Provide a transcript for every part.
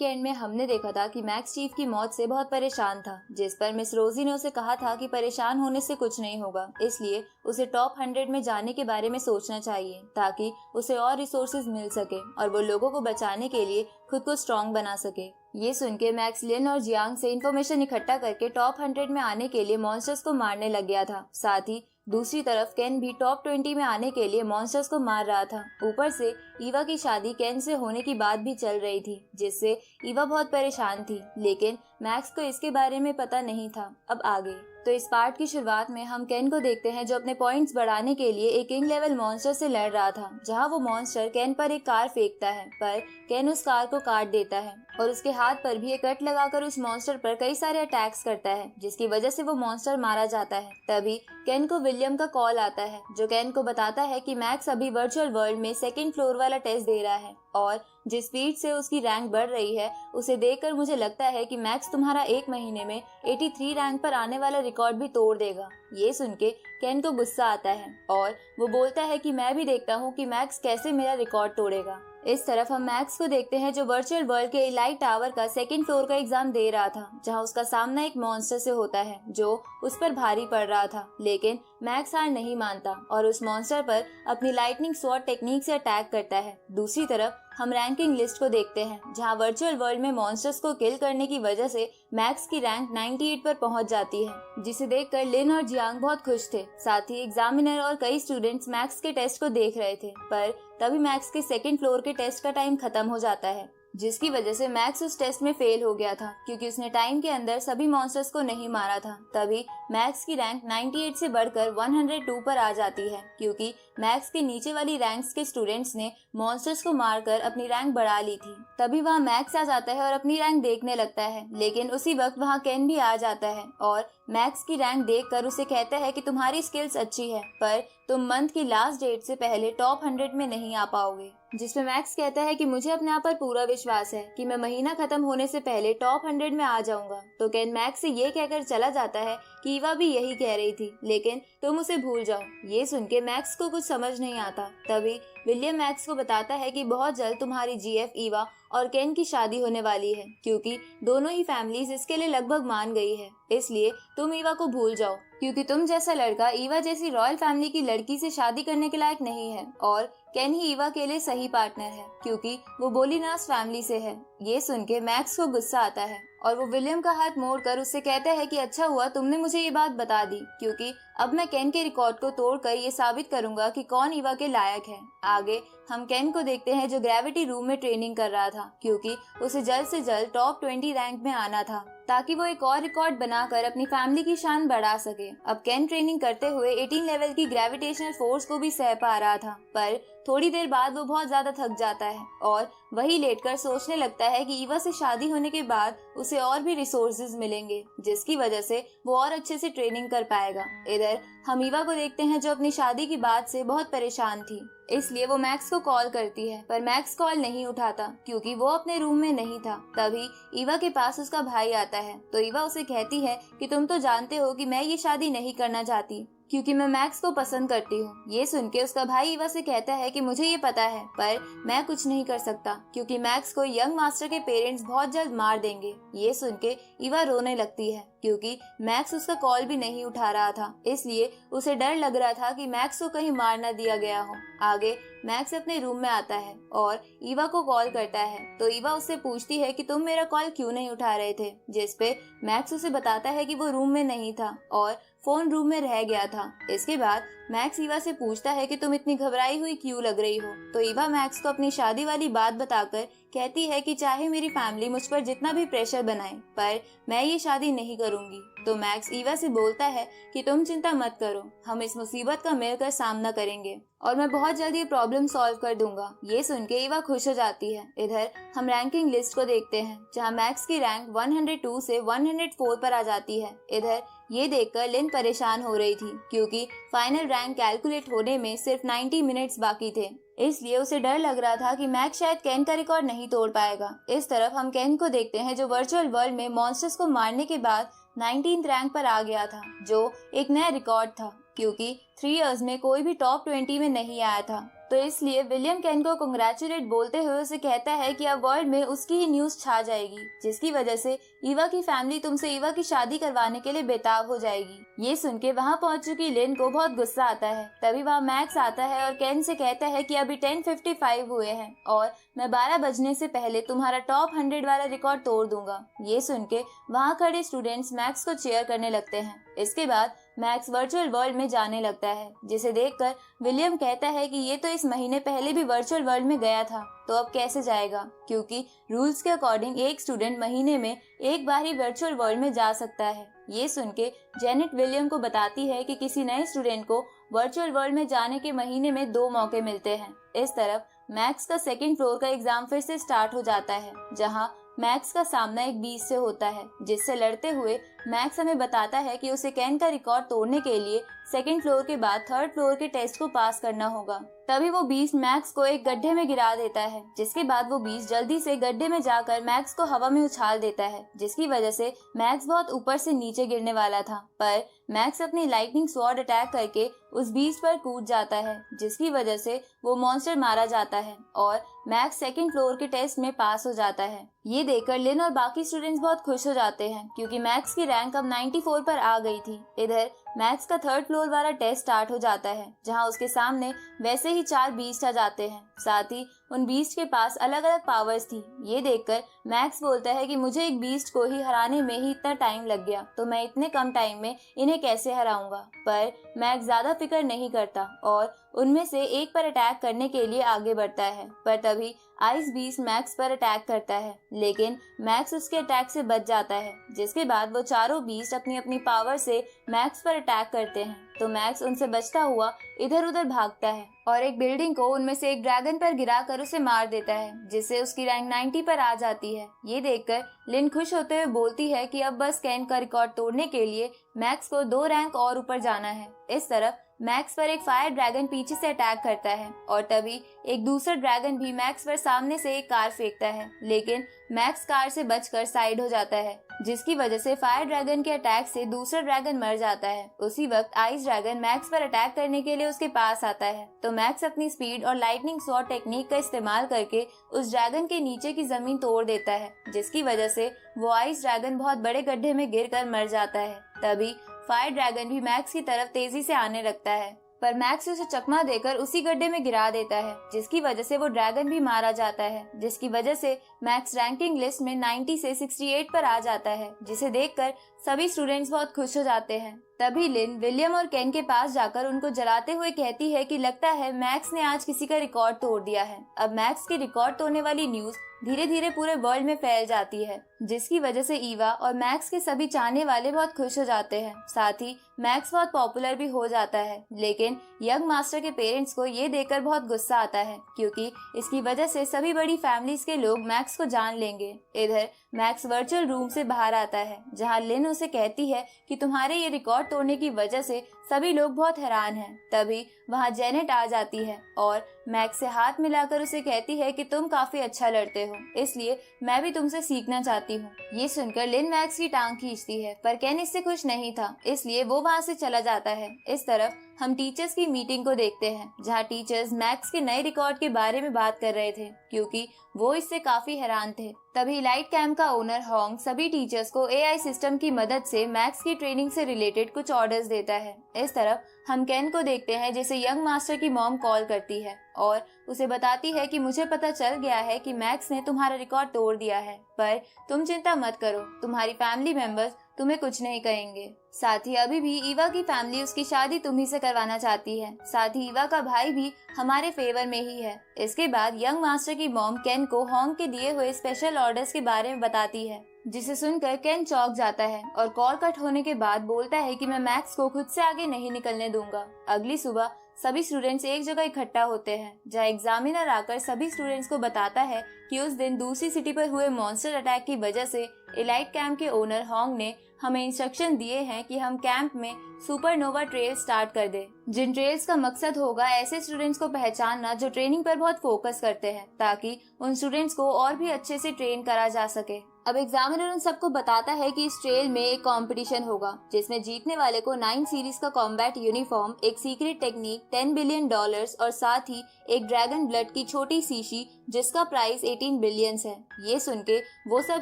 के एंड में हमने देखा था कि मैक्स चीफ की मौत से बहुत परेशान था, जिस पर मिस रोजी ने उसे कहा था कि परेशान होने से कुछ नहीं होगा, इसलिए उसे टॉप 100 में जाने के बारे में सोचना चाहिए ताकि उसे और रिसोर्सेज मिल सके और वो लोगों को बचाने के लिए खुद को स्ट्रॉन्ग बना सके। ये सुन के मैक्स लिन और जियांग से इन्फॉर्मेशन इकट्ठा करके टॉप 100 में आने के लिए मॉन्स्टर्स को मारने लग गया था। साथ ही दूसरी तरफ केन भी टॉप 20 में आने के लिए मॉन्स्टर्स को मार रहा था। ऊपर से ईवा की शादी केन से होने की बात भी चल रही थी, जिससे ईवा बहुत परेशान थी, लेकिन मैक्स को इसके बारे में पता नहीं था। अब आगे तो इस पार्ट की शुरुआत में हम केन को देखते हैं जो अपने पॉइंट्स बढ़ाने के लिए एक किंग लेवल मॉन्स्टर से लड़ रहा था, जहां वो मॉन्स्टर केन पर एक कार फेंकता है, पर केन उस कार को काट देता है और उसके हाथ पर भी एक कट लगाकर उस मॉन्स्टर पर कई सारे अटैक्स करता है, जिसकी वजह से वो मॉन्स्टर मारा जाता है। तभी केन को विलियम का कॉल आता है, जो केन को बताता है कि मैक्स अभी वर्चुअल वर्ल्ड में 2nd फ्लोर वाला टेस्ट दे रहा है और जिस स्पीड से उसकी रैंक बढ़ रही है उसे देखकर मुझे लगता है कि मैक्स तुम्हारा 1 महीने में 83 रैंक पर आने वाला रिकॉर्ड भी तोड़ देगा। ये सुन के केन को गुस्सा आता है और वो बोलता है कि मैं भी देखता हूँ कि मैक्स कैसे मेरा रिकॉर्ड तोड़ेगा। इस तरफ हम मैक्स को देखते हैं जो वर्चुअल वर्ल्ड के एलाइट टावर का 2nd फ्लोर का एग्जाम दे रहा था, जहां उसका सामना एक मॉन्स्टर से होता है जो उस पर भारी पड़ रहा था, लेकिन मैक्स हार नहीं मानता और उस मॉन्स्टर पर अपनी लाइटनिंग स्वॉर्ड टेक्निक से अटैक करता है। दूसरी तरफ हम रैंकिंग लिस्ट को देखते हैं, जहां वर्चुअल वर्ल्ड में मॉन्स्टर्स को किल करने की वजह से मैक्स की रैंक 98 पर पहुंच जाती है, जिसे देखकर लिन और जियांग बहुत खुश थे। साथ ही एग्जामिनर और कई स्टूडेंट्स मैक्स के टेस्ट को देख रहे थे, पर तभी मैक्स के 2nd फ्लोर के टेस्ट का टाइम खत्म हो जाता है, जिसकी वजह से मैक्स उस टेस्ट में फेल हो गया था क्योंकि उसने टाइम के अंदर सभी मॉन्स्टर्स को नहीं मारा था। तभी मैक्स की रैंक 98 से बढ़कर 102 पर आ जाती है क्योंकि मैक्स के नीचे वाली रैंक्स के स्टूडेंट्स ने मॉन्स्टर्स को मारकर अपनी रैंक बढ़ा ली थी। तभी वहाँ मैक्स आ जाता है और अपनी रैंक देखने लगता है, लेकिन उसी वक्त वहाँ केन भी आ जाता है और मैक्स की रैंक देखकर उसे कहता है कि तुम्हारी स्किल्स अच्छी है, पर तुम मंथ की लास्ट डेट से पहले टॉप 100 में नहीं आ पाओगे। जिसमें मैक्स कहता है कि मुझे अपने आप पर पूरा विश्वास है कि मैं महीना खत्म होने से पहले टॉप 100 में आ जाऊंगा। तो केन मैक्स से ये कहकर चला जाता है कि ईवा भी यही कह रही थी, लेकिन तुम उसे भूल जाओ। ये सुन के मैक्स को कुछ समझ नहीं आता। तभी विलियम मैक्स को बताता है कि बहुत जल्द तुम्हारी जीएफ ईवा और केन की शादी होने वाली है, क्योंकि दोनों ही फैमिलीज इसके लिए लगभग मान गई है, इसलिए तुम ईवा को भूल जाओ, क्योंकि तुम जैसा लड़का ईवा जैसी रॉयल फैमिली की लड़की से शादी करने के लायक नहीं है और केन ही ईवा के लिए सही पार्टनर है क्योंकि वो बोलीनास फैमिली से है। ये सुन के मैक्स को गुस्सा आता है और वो विलियम का हाथ मोड़कर उससे कहता है कि अच्छा हुआ तुमने मुझे ये बात बता दी, क्योंकि अब मैं केन के रिकॉर्ड को तोड़कर ये साबित करूंगा कि कौन ईवा के लायक है। आगे हम केन को देखते हैं जो ग्रेविटी रूम में ट्रेनिंग कर रहा था क्योंकि उसे जल्द से जल्द टॉप 20 रैंक में आना था ताकि वो एक और रिकॉर्ड बनाकर अपनी फैमिली की शान बढ़ा सके। अब केन ट्रेनिंग करते हुए 18 लेवल की ग्रेविटेशनल फोर्स को भी सह पा रहा था, पर थोड़ी देर बाद वो बहुत ज्यादा थक जाता है और वही लेटकर सोचने लगता है कि ईवा से शादी होने के बाद उसे और भी रिसोर्सेज मिलेंगे, जिसकी वजह से वो और अच्छे से ट्रेनिंग कर पाएगा। इधर हम ईवा को देखते हैं जो अपनी शादी की बात से बहुत परेशान थी, इसलिए वो मैक्स को कॉल करती है, पर मैक्स कॉल नहीं उठाता क्योंकि वो अपने रूम में नहीं था। तभी ईवा के पास उसका भाई आता है, तो ईवा उसे कहती है कि तुम तो जानते हो कि मैं ये शादी नहीं करना चाहती क्योंकि मैं मैक्स को पसंद करती हूँ। ये सुन के उसका भाई ईवा से कहता है कि मुझे ये पता है, पर मैं कुछ नहीं कर सकता क्योंकि मैक्स को यंग मास्टर के पेरेंट्स बहुत जल्द मार देंगे। ये सुन के ईवा रोने लगती है क्योंकि मैक्स उसका कॉल भी नहीं उठा रहा था, इसलिए उसे डर लग रहा था कि मैक्स को कहीं मार न दिया गया हो। आगे मैक्स अपने रूम में आता है और ईवा को कॉल करता है, तो ईवा उससे पूछती है कि तुम मेरा कॉल क्यों नहीं उठा रहे थे, जिसपे मैक्स उसे बताता है कि वो रूम में नहीं था और फोन रूम में रह गया था। इसके बाद मैक्स ईवा से पूछता है कि तुम इतनी घबराई हुई क्यों लग रही हो, तो ईवा मैक्स को अपनी शादी वाली बात बताकर कहती है कि चाहे मेरी फैमिली मुझ पर जितना भी प्रेशर बनाए, पर मैं ये शादी नहीं करूंगी। तो मैक्स ईवा से बोलता है कि तुम चिंता मत करो, हम इस मुसीबत का मिलकर सामना करेंगे और मैं बहुत जल्द ये प्रॉब्लम सॉल्व कर दूंगा। ये सुन के ईवा खुश हो जाती है। इधर हम रैंकिंग लिस्ट को देखते हैं, जहां मैक्स की रैंक 102 से 104 पर आ जाती है। इधर ये देखकर लिन परेशान हो रही थी क्योंकि फाइनल रैंक कैलकुलेट होने में सिर्फ 90 मिनट्स बाकी थे, इसलिए उसे डर लग रहा था कि मैक्स शायद केन का रिकॉर्ड नहीं तोड़ पाएगा। इस तरफ हम केन को देखते हैं जो वर्चुअल वर्ल्ड में मॉन्स्टर्स को मारने के बाद 19th रैंक पर आ गया था, जो एक नया रिकॉर्ड था क्योंकि 3 इयर्स में कोई भी टॉप 20 में नहीं आया था। तो इसलिए विलियम केन को कंग्रेचुलेट बोलते हुए उसे कहता है कि अब वर्ल्ड में उसकी ही न्यूज छा जाएगी, जिसकी वजह से ईवा की फैमिली तुमसे ईवा की शादी करवाने के लिए बेताब हो जाएगी। ये सुन के वहाँ पहुँच चुकी लिन को बहुत गुस्सा आता है। तभी वहाँ मैक्स आता है और केन से कहता है कि अभी 10:55 हुए हैं और मैं 12 बजने से पहले तुम्हारा टॉप 100 वाला रिकॉर्ड तोड़ दूंगा। ये सुन के वहाँ खड़े स्टूडेंट्स मैक्स को चीयर करने लगते हैं। इसके बाद मैक्स वर्चुअल वर्ल्ड में जाने लगता है, जिसे देखकर विलियम कहता है कि ये तो इस महीने पहले भी वर्चुअल वर्ल्ड में गया था, तो अब कैसे जाएगा, क्योंकि रूल्स के अकॉर्डिंग एक स्टूडेंट महीने में एक बार ही वर्चुअल वर्ल्ड में जा सकता है। ये सुन के जेनेट विलियम को बताती है कि किसी नए स्टूडेंट को वर्चुअल वर्ल्ड में जाने के महीने में 2 मौके मिलते हैं। इस तरफ मैक्स का 2nd फ्लोर का एग्जाम फिर से स्टार्ट हो जाता है, जहाँ मैक्स का सामना एक बीस्ट से होता है, जिससे लड़ते हुए मैक्स हमें बताता है कि उसे केन का रिकॉर्ड तोड़ने के लिए 2nd फ्लोर के बाद 3rd फ्लोर के टेस्ट को पास करना होगा। तभी वो बीस्ट मैक्स को एक गड्ढे में गिरा देता है, जिसके बाद वो बीस्ट जल्दी से गड्ढे में जाकर मैक्स को हवा में उछाल देता है, जिसकी वजह से मैक्स बहुत ऊपर से नीचे गिरने वाला था। पर मैक्स अपनी लाइटनिंग स्वॉर्ड अटैक करके उस बीस्ट पर कूद जाता है, जिसकी वजह से वो मॉन्स्टर मारा जाता है और मैक्स 2nd फ्लोर के टेस्ट में पास हो जाता है। ये देखकर लिन और बाकी स्टूडेंट्स बहुत खुश हो जाते हैं, क्योंकि मैक्स की रैंक अब 94 पर आ गई थी। इधर मैक्स का 3rd फ्लोर वाला टेस्ट स्टार्ट हो जाता है, जहां उसके सामने वैसे ही 4 बीस्ट आ जाते हैं। साथ ही उन बीस्ट के पास अलग अलग पावर्स थी। ये देखकर मैक्स बोलता है कि मुझे एक बीस्ट को ही हराने में ही इतना टाइम लग गया, तो मैं इतने कम टाइम में इन्हें कैसे हराऊंगा। पर मैक्स ज्यादा फिक्र नहीं करता और उनमें से एक पर अटैक करने के लिए आगे बढ़ता है। पर तभी आइस बीस्ट मैक्स पर अटैक करता है, लेकिन मैक्स उसके अटैक से बच जाता है। जिसके बाद वो चारों बीस्ट अपनी अपनी पावर से मैक्स पर अटैक करते हैं, तो मैक्स उनसे बचता हुआ इधर उधर भागता है और एक बिल्डिंग को उनमें से एक ड्रैगन पर गिराकर उसे मार देता है, जिससे उसकी रैंक 90 पर आ जाती है। ये देखकर लिन खुश होते हुए बोलती है कि अब बस केन का रिकॉर्ड तोड़ने के लिए मैक्स को 2 रैंक और ऊपर जाना है। इस तरफ मैक्स पर एक फायर ड्रैगन पीछे से अटैक करता है और तभी एक दूसरा ड्रैगन भी मैक्स पर सामने से एक कार फेंकता है, लेकिन मैक्स कार से बचकर साइड हो जाता है, जिसकी वजह से फायर ड्रैगन के अटैक से दूसरा ड्रैगन मर जाता है। उसी वक्त आइस ड्रैगन मैक्स पर अटैक करने के लिए उसके पास आता है, तो मैक्स अपनी स्पीड और लाइटनिंग स्वॉर्ड टेक्निक का इस्तेमाल करके उस ड्रैगन के नीचे की जमीन तोड़ देता है, जिसकी वजह से वो आइस ड्रैगन बहुत बड़े गड्ढे में गिरकर मर जाता है। तभी फायर ड्रैगन भी मैक्स की तरफ तेजी से आने लगता है, पर मैक्स उसे चकमा देकर उसी गड्ढे में गिरा देता है, जिसकी वजह से वो ड्रैगन भी मारा जाता है, जिसकी वजह से मैक्स रैंकिंग लिस्ट में 90 से 68 पर आ जाता है, जिसे देखकर सभी स्टूडेंट्स बहुत खुश हो जाते हैं। तभी लिन विलियम और केन के पास जाकर उनको जलाते हुए कहती है कि लगता है मैक्स ने आज किसी का रिकॉर्ड तोड़ दिया है। अब मैक्स के रिकॉर्ड तोड़ने वाली न्यूज धीरे धीरे पूरे वर्ल्ड में फैल जाती है, जिसकी वजह से ईवा और मैक्स के सभी चाहने वाले बहुत खुश हो जाते हैं। साथ ही मैक्स बहुत पॉपुलर भी हो जाता है, लेकिन यंग मास्टर के पेरेंट्स को ये देखकर बहुत गुस्सा आता है, क्योंकि इसकी वजह से सभी बड़ी फैमिलीज के लोग मैक्स को जान लेंगे। इधर मैक्स वर्चुअल रूम से बाहर आता है, जहां लिन उसे कहती है कि तुम्हारे ये रिकॉर्ड तोड़ने की वजह से सभी लोग बहुत हैरान हैं। तभी वहां जेनेट आ जाती है और मैक्स से हाथ मिलाकर उसे कहती है कि तुम काफी अच्छा लड़ते हो, इसलिए मैं भी तुमसे सीखना चाहती हूँ। ये सुनकर लिन मैक्स की टांग खींचती है, पर केन इससे खुश नहीं था, इसलिए वो वहाँ से चला जाता है। इस तरफ हम टीचर्स की मीटिंग को देखते हैं, जहाँ टीचर्स मैक्स के नए रिकॉर्ड के बारे में बात कर रहे थे, क्योंकि वो इससे काफी हैरान थे। तभी लाइट कैंप का ओनर होंग सभी टीचर्स को एआई सिस्टम की मदद से मैक्स की ट्रेनिंग से रिलेटेड कुछ ऑर्डर्स देता है। इस तरफ हम केन को देखते हैं, जिसे यंग मास्टर की मॉम कॉल करती है और उसे बताती है कि मुझे पता चल गया है कि मैक्स ने तुम्हारा रिकॉर्ड तोड़ दिया है, पर तुम चिंता मत करो, तुम्हारी फैमिली मेंबर्स तुम्हें कुछ नहीं कहेंगे। साथ ही अभी भी ईवा की फैमिली उसकी शादी तुम्ही से करवाना चाहती है। साथ ही ईवा का भाई भी हमारे फेवर में ही है। इसके बाद यंग मास्टर की मॉम केन को होंग के दिए हुए स्पेशल ऑर्डर्स के बारे में बताती है, जिसे सुनकर केन चौंक जाता है और कॉल कट होने के बाद बोलता है कि मैं मैक्स को खुद से आगे नहीं निकलने दूंगा। अगली सुबह सभी स्टूडेंट्स एक जगह इकट्ठा होते हैं, जहाँ एग्जामिनर आकर सभी स्टूडेंट्स को बताता है कि उस दिन दूसरी सिटी पर हुए मॉन्स्टर अटैक की वजह से एलाइट कैंप के ओनर होंग ने हमें इंस्ट्रक्शन दिए हैं कि हम कैंप में सुपरनोवा ट्रेल स्टार्ट कर दें, जिन ट्रेल्स का मकसद होगा ऐसे स्टूडेंट्स को पहचानना जो ट्रेनिंग पर बहुत फोकस करते हैं, ताकि उन स्टूडेंट्स को और भी अच्छे से ट्रेन करा जा सके। अब एग्जामिनर उन सबको बताता है कि इस ट्रेल में एक कंपटीशन होगा जिसमें जीतने वाले को 9 सीरीज का कॉम्बैट यूनिफॉर्म, एक सीक्रेट टेक्निक, $10 बिलियन और साथ ही एक ड्रैगन ब्लड की छोटी शीशी जिसका प्राइस 18 बिलियन है। ये सुन के वो सब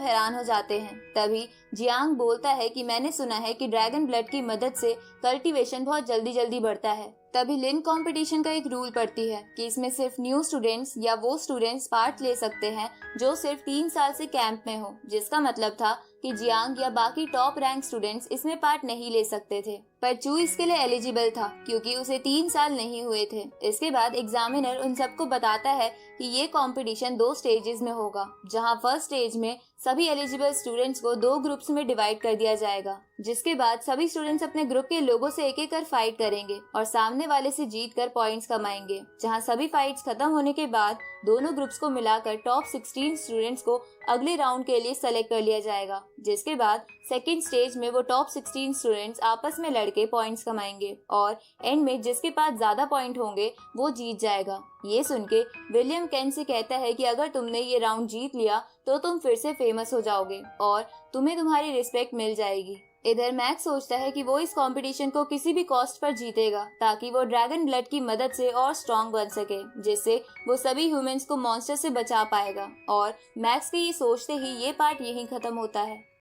हैरान हो जाते हैं। तभी जियांग बोलता है कि मैंने सुना है कि ड्रैगन ब्लड की मदद से कल्टीवेशन बहुत जल्दी बढ़ता है। तभी लिन कंपटीशन का एक रूल पड़ती है कि इसमें सिर्फ न्यू स्टूडेंट्स या वो स्टूडेंट्स पार्ट ले सकते हैं जो सिर्फ 3 साल से कैंप में हो, जिसका मतलब था कि जियांग या बाकी टॉप रैंक स्टूडेंट्स इसमें पार्ट नहीं ले सकते थे। पर चू इसके लिए एलिजिबल था क्योंकि उसे 3 साल नहीं हुए थे। इसके बाद एग्जामिनर उन सबको बताता है कि ये कंपटीशन 2 स्टेजेस में होगा, जहां फर्स्ट स्टेज में सभी एलिजिबल स्टूडेंट्स को 2 ग्रुप्स में डिवाइड कर दिया जाएगा, जिसके बाद सभी स्टूडेंट्स अपने ग्रुप के लोगों से एक एक कर फाइट करेंगे और सामने वाले से जीतकर पॉइंट्स कमाएंगे। जहां सभी फाइट्स खत्म होने के बाद दोनों ग्रुप्स को मिलाकर टॉप 16 स्टूडेंट्स को अगले राउंड के लिए सेलेक्ट कर लिया जाएगा, जिसके बाद सेकेंड स्टेज में वो टॉप 16 स्टूडेंट्स आपस में लड़के पॉइंट्स कमाएंगे और एंड में जिसके पास ज्यादा पॉइंट होंगे वो जीत जाएगा। ये सुन के विलियम केन से कहता है कि अगर तुमने ये राउंड जीत लिया तो तुम फिर से फेमस हो जाओगे और तुम्हें तुम्हारी रिस्पेक्ट मिल जाएगी। इधर मैक्स सोचता है कि वो इस कंपटीशन को किसी भी कॉस्ट पर जीतेगा ताकि वो ड्रैगन ब्लड की मदद से और स्ट्रॉन्ग बन सके, जिससे वो सभी ह्यूमंस को मॉन्स्टर से बचा पाएगा। और मैक्स के ये सोचते ही ये पार्ट यहीं खत्म होता है।